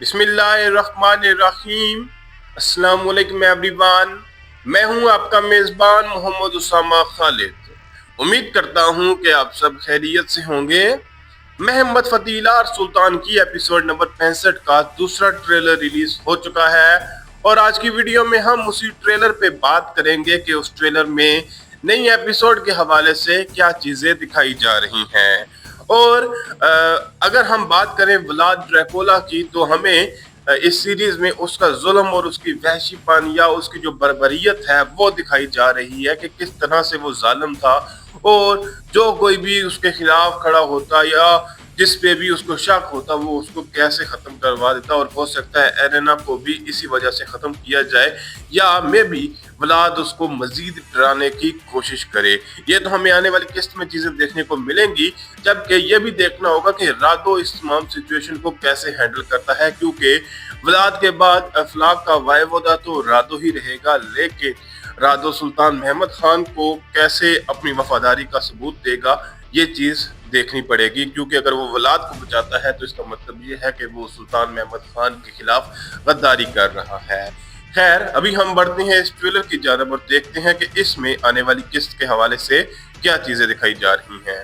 बिस्मिल्लाहिर्रहमानिर्रहीम। अस्सलाम वालेकुम एवरीवन। मैं हूं आपका मेज़बान मोहम्मद उसामा खालिद। उम्मीद करता हूं कि आप सब खैरियत से होंगे। मोहम्मद फतीला और सुल्तान की एपिसोड नंबर 65 का दूसरा ट्रेलर रिलीज हो चुका है और आज की वीडियो में हम उसी ट्रेलर पे बात करेंगे कि उस ट्रेलर में नई एपिसोड के हवाले से क्या चीजें दिखाई जा रही हैं। और अगर हम बात करें व्लाद ड्रैकुला की तो हमें इस सीरीज में उसका जुल्म और उसकी वहशीपन या उसकी जो बर्बरियत है वो दिखाई जा रही है कि किस तरह से वो जालिम था और जो कोई भी उसके खिलाफ खड़ा होता या जिस पे भी उसको शक होता वो उसको कैसे खत्म करवा देता। और हो सकता है एरेना को भी इसी वजह से खत्म किया जाए या मे भी व्लाद उसको मजीद डराने की कोशिश करे। ये तो हमें आने वाली किस्त में चीजें देखने को मिलेंगी, जबकि ये भी देखना होगा कि रादो इस तमाम सिचुएशन को कैसे हैंडल करता है, क्योंकि व्लाद के बाद अफलाक का वायवदा तो रादो ही रहेगा, लेकिन रादो सुल्तान महमद खान को कैसे अपनी वफादारी का सबूत देगा ये चीज देखनी पड़ेगी। क्योंकि अगर वो व्लाद को बचाता है तो इसका मतलब ये है कि वो सुल्तान महमद खान के खिलाफ गद्दारी कर रहा है। खैर, अभी हम बढ़ते हैं इस ट्रेलर की जानब और देखते हैं कि इसमें आने वाली किस्त के हवाले से क्या चीजें दिखाई जा रही हैं।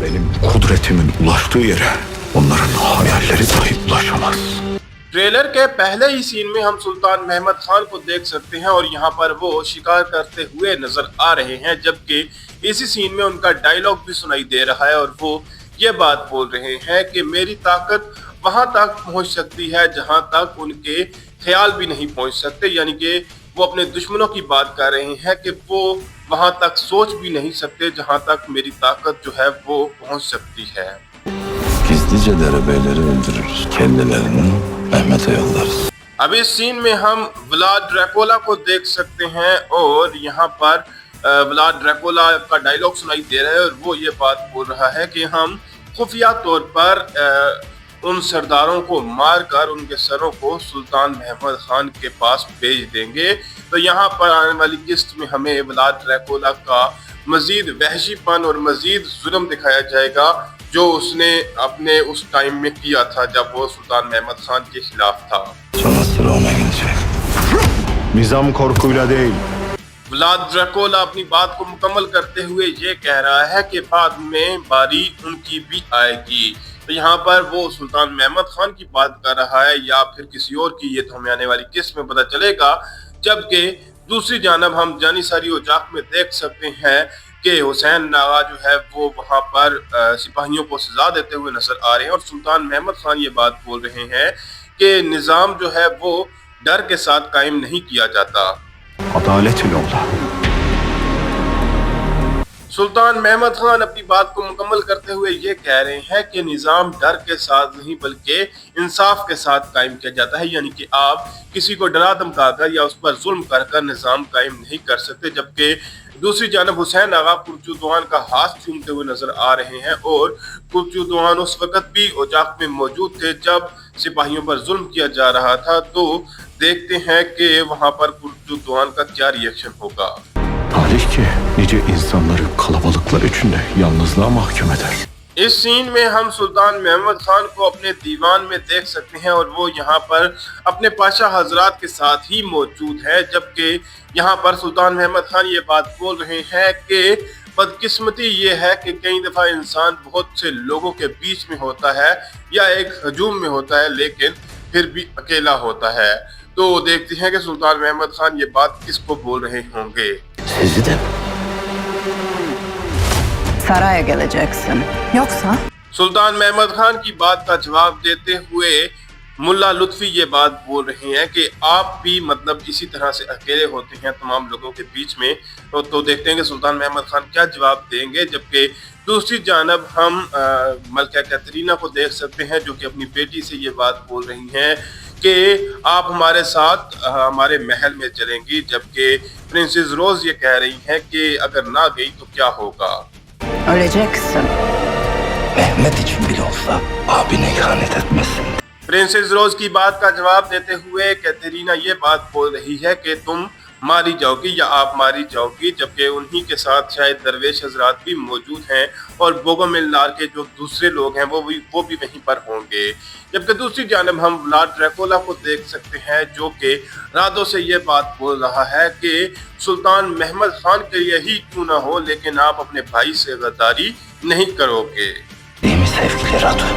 Benim kudretimin ulaştığı yere onların hayalleri dahi ulaşamaz. Trailer के पहले ही सीन में हम सुल्तान महमद खान को देख सकते हैं और यहाँ पर वो शिकार करते हुए नजर आ रहे हैं, जबकि इसी सीन में उनका डायलॉग भी सुनाई दे रहा है और वो ये बात बोल रहे हैं कि मेरी ताकत वहां तक पहुंच सकती है जहां तक उनके ख्याल भी नहीं पहुंच सकते। यानी कि वो अपने दुश्मनों की बात कर रहे हैं कि वो वहां तक सोच भी नहीं सकते जहां तक मेरी ताकत जो है वो पहुंच सकती है। Gizlice derebeyleri öldürürüz. Kendilerini Mehmet'e yollarız. अब इस सीन में हम व्लाद ड्रैकुला को देख सकते हैं और यहाँ पर व्लाद ड्रैकुला का डायलॉग सुनाई दे रहा है और वो ये बात बोल रहा है कि हम खुफिया तौर पर उन सरदारों को मारकर उनके सरों को सुल्तान महमद खान के पास भेज देंगे। तो यहाँ पर आने वाली किस्त में हमें व्लाद ड्रैकुला का मजीद वहशीपन और मजीद जुल्म दिखाया जाएगा जो उसने अपने उस टाइम में किया था जब वो सुल्तान महमद खान के खिलाफ था। Sonra sıra ona gelecek. Nizam korkuyla değil. Vlad Dracula अपनी बात को मुकम्मल करते हुए ये कह रहा है कि बाद में बारी उनकी भी आएगी। तो यहाँ पर वो सुल्तान महमद खान की बात कर रहा है या फिर किसी और की, ये तो हमें आने वाली किस्त में पता चलेगा। जबकि दूसरी जानब हम जानिसारी उजाक में देख सकते हैं कि हुसैन नागा जो है वो वहां पर सिपाहियों को सजा देते हुए नजर आ रहे हैं और सुल्तान महमद खान ये बात बोल रहे हैं कि निज़ाम जो है वो डर के साथ कायम नहीं किया जाता। Adalet ile ola. सुल्तान महमद खान अपनी बात को मुकम्मल करते हुए ये कह रहे हैं कि निज़ाम डर के साथ नहीं बल्कि इंसाफ के साथ कायम किया जाता है। यानी कि आप किसी को डरा धमकाकर या उस पर जुल्म कर कर निज़ाम कायम नहीं कर सकते। जबकि दूसरी जानब हुसैन आगा कुर्चुद्वान का हाथ चूमते हुए नजर आ रहे हैं और कुर्चुद्वान उस वक्त भी ओजाक में मौजूद थे जब सिपाहियों पर जुल्म किया जा रहा था। तो देखते हैं कि वहां पर कुर्चुद्वान का क्या रिएक्शन होगा। Talih ki nice insanları kalabalıklar içinde yalnızlığa mahkum eder. इस सीन में हम सुल्तान महमद खान को अपने दीवान में देख सकते हैं और वो यहाँ पर अपने पाशा हजरात के साथ ही मौजूद है। जबकि यहाँ पर सुल्तान महमद खान ये बात बोल रहे हैं कि बदकिस्मती ये है कि कई दफ़ा इंसान बहुत से लोगों के बीच में होता है या एक हजूम में होता है लेकिन फिर भी अकेला होता है। तो देखते हैं कि सुल्तान महमद खान ये बात किसको बोल रहे होंगे। Sizi de Saraya geleceksin. Yoksa सुल्तान महमद खान की बात का जवाब देते हुए मुल्ला लुत्फी ये बात बोल रहे हैं कि आप भी मतलब इसी तरह से अकेले होते हैं तमाम लोगों के बीच में। तो देखते हैं कि सुल्तान महमद खान क्या जवाब देंगे। जबकि दूसरी जानब हम मलका कैथरीना को देख सकते हैं जो कि अपनी बेटी से ये बात बोल रही हैं कि आप हमारे साथ हमारे महल में चलेंगी। जबकि प्रिंसेस रोज ये कह रही हैं कि अगर ना गई तो क्या होगा। öleceksin. Mehmet için bile olsa abine ihanet etmezsin. Princess Rose की बात का जवाब देते हुए कैथरीना ये बात बोल रही है कि तुम मारी जाओगी या आप मारी जाओगी, जबकि उन्हीं के साथ शायद दरवेश हजरात भी मौजूद हैं और बोगोमिलनार के जो दूसरे लोग हैं वो भी वहीं पर होंगे। जबकि दूसरी जानब हम व्लाद ड्रैकुला को देख सकते हैं जो कि रातों से ये बात बोल रहा है कि सुल्तान महमद खान के लिए ही क्यों ना हो, लेकिन आप अपने भाई से गद्दारी नहीं करोगे। İyi mi sevgili Radu?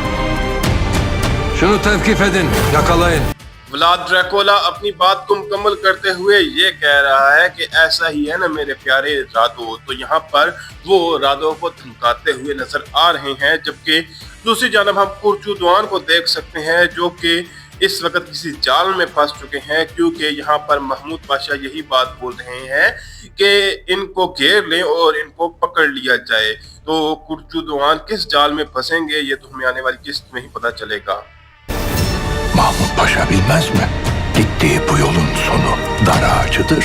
Şunu tevkif edin, yakalayın. Vlad Dracula अपनी बात को मुकम्मल करते हुए ये कह रहा है कि ऐसा ही है ना मेरे प्यारे रादो। तो यहाँ पर वो रादो को धमकाते हुए नजर आ रहे हैं। जबकि दूसरी जानब हम कुर्चुद्वान को देख सकते हैं जो कि इस वक्त किसी जाल में फंस चुके हैं, क्योंकि यहाँ पर महमूद पाशा यही बात बोल रहे हैं कि इनको घेर लें और इनको पकड़ लिया जाए। तो कुर्चुद्वान किस जाल में फंसेंगे ये तो हमें आने वाली किस्त में ही पता चलेगा। Mahmut Paşa bilmez mi? Gittiği bu yolun sonu dar ağacıdır.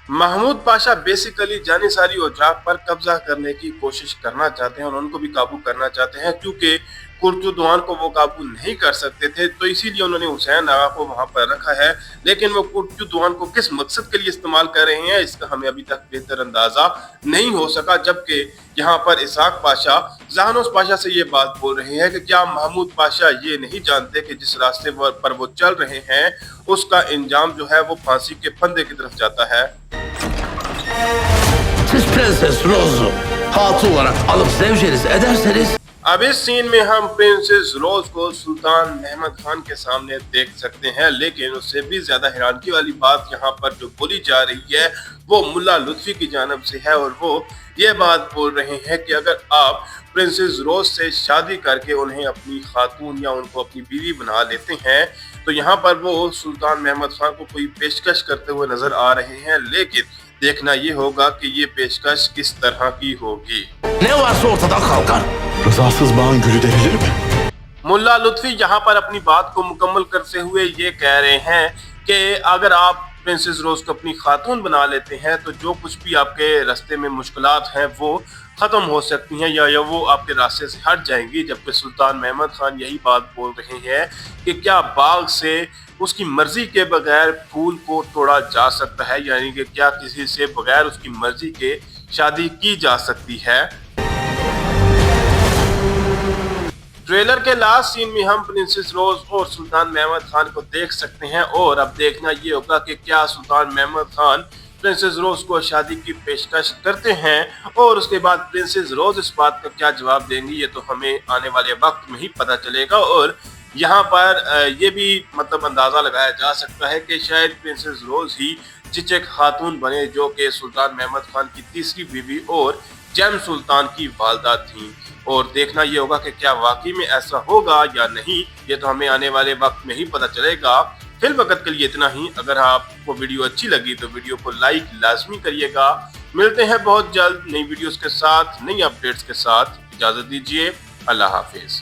Mahmud Pasha basically janissary औजाक पर कब्जा करने की कोशिश करना चाहते हैं और उनको भी काबू करना चाहते हैं, क्योंकि कुर्चुद्वान को वो काबू नहीं कर सकते थे, तो इसीलिए उन्होंने हुसैन आगा को वहां पर रखा है। लेकिन वो कुर्चुद्वान को किस मकसद के लिए इस्तेमाल कर रहे हैं इसका हमें अभी तक बेहतर अंदाजा नहीं हो सका। जबकि यहाँ पर इसहाक पाशा जहानोस पाशा से ये बात बोल रहे हैं कि क्या महमूद पाशा ये नहीं जानते कि जिस रास्ते पर वो चल रहे हैं उसका इंजाम जो है वो फांसी के फंदे की तरफ जाता है। Siz Prenses Rose'u hatun olarak alıp zevceniz ederseniz अब इस सीन में हम प्रिंसेस रोज को सुल्तान महमद खान के सामने देख सकते हैं, लेकिन उससे भी ज्यादा हैरानगी वाली बात यहाँ पर जो बोली जा रही है वो मुल्ला लुत्फी की जानब से है और वो ये बात बोल रहे हैं कि अगर आप प्रिंसेस रोज से शादी करके उन्हें अपनी खातून या उनको अपनी बीवी बना लेते हैं तो यहाँ पर वो सुल्तान महमद खान को कोई पेशकश करते हुए नजर आ रहे हैं। लेकिन देखना ये होगा कि ये पेशकश किस तरह की होगी। ne varsa ortadan kalkar. Rızasız bağın gülü derilir mi? मुल्ला लुत्फी यहाँ पर अपनी बात को मुकम्मल करते हुए ये कह रहे हैं कि अगर आप प्रिंसेस रोज को अपनी खातून बना लेते हैं तो जो कुछ भी आपके रास्ते में मुश्किलात हैं वो ख़त्म हो सकती हैं या वो आपके रास्ते से हट जाएंगी। जबकि सुल्तान महमद खान यही बात बोल रहे हैं कि क्या बाग से उसकी मर्जी के बगैर फूल को तोड़ा जा सकता है, यानी कि क्या किसी से बगैर उसकी मर्जी के शादी की जा सकती है। ट्रेलर के लास्ट सीन में हम प्रिंसेस रोज और सुल्तान महमद खान को देख सकते हैं और अब देखना ये होगा कि क्या सुल्तान महमद खान प्रिंसेस रोज को शादी की पेशकश करते हैं और उसके बाद प्रिंसेस रोज इस बात का क्या जवाब देंगी ये तो हमें आने वाले वक्त में ही पता चलेगा। और यहाँ पर ये भी मतलब अंदाजा लगाया जा सकता है कि शायद प्रिंसेस रोज ही चिचक खातून बने जो कि सुल्तान महमद खान की तीसरी बीवी और जैम सुल्तान की वालदा थी। और देखना ये होगा कि क्या वाकई में ऐसा होगा या नहीं ये तो हमें आने वाले वक्त में ही पता चलेगा। फिल वक्त के लिए इतना ही। अगर आपको वीडियो अच्छी लगी तो वीडियो को लाइक लाजमी करिएगा। मिलते हैं बहुत जल्द नई वीडियोस के साथ, नई अपडेट्स के साथ। इजाजत दीजिए, अल्लाह हाफिज।